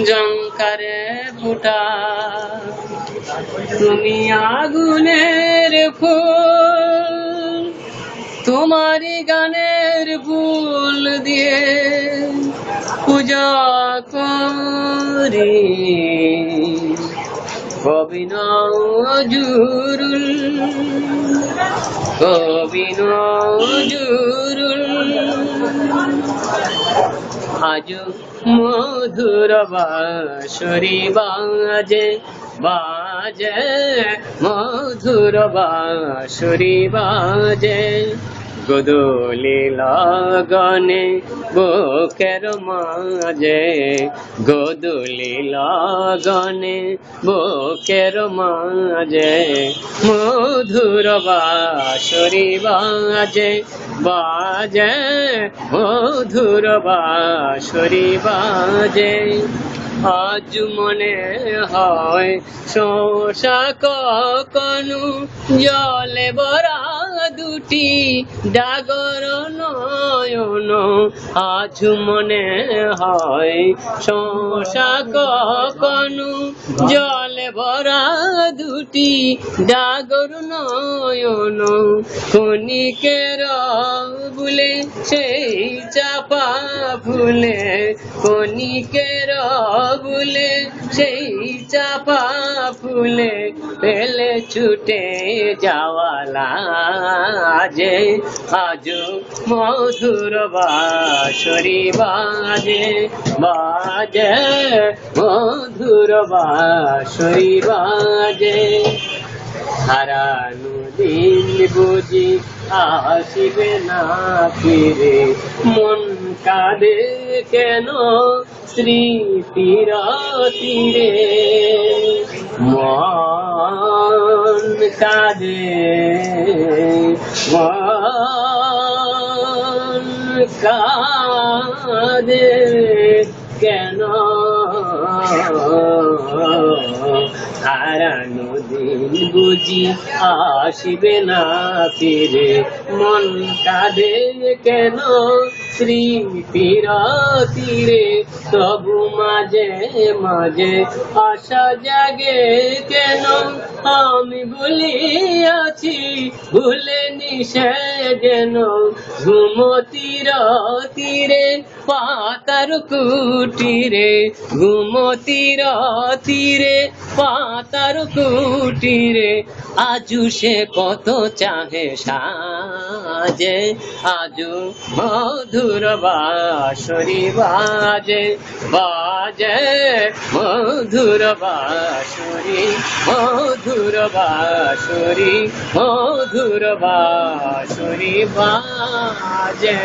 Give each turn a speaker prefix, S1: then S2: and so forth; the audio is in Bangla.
S1: জঙ্কারে ফুটা তুমি আগুনের ফুল তোমারই গানের ফুল দিয়ে পূজা করি কবি নজরুল কবি নজরুল আজ মধুর বাঁশরি বাজে বাজে মধুর বাঁশরি বাজে গোদলি লগনে বুকের মাঝে গোদলি লগনে বুকের মাঝে মধুর বাঁশরি বাজে বাজে মধুর বাঁশরি বাজে আজ মনে হয় শোষা কখনো জলে ভরা দুটি ডাগর নয়ন আজ মনে হয় শোষা কখনো জলে ভরা দুটি ডাগর নয়ন কণিকের বুলে সেই চাপা ফুলে কণিকের বুলে সেই চাপা ফুলে পেলে ছুটে যাওয়ালা যে আজ মধুর বাঁশরি বাজে বাজে মধুর বাঁশরি বাজে হারানো দিন বুঝি আসিবে না ফিরে মন কাঁদে কেন স্মৃতির তীরে মন কাঁদে মন কাঁদে কেন হারানো দিন বুঝি আসিবে না ফিরে মন কাঁদে কেন স্মৃতির তীরে তবু মাঝে মাঝে আশা জাগে কেন আমি ভুলিয়াছি ভুলে নিশে যেন ঘুমতির তীরে পাতার কুটিরে ঘুমতির তীরে পাতার কুটিরে আজু সে কত চাহে সাজে আজু মধুর বাঁশরি বাজে বাজে মধুর বাঁশরি মধুর বাঁশরি মধুর বাঁশরি বাজে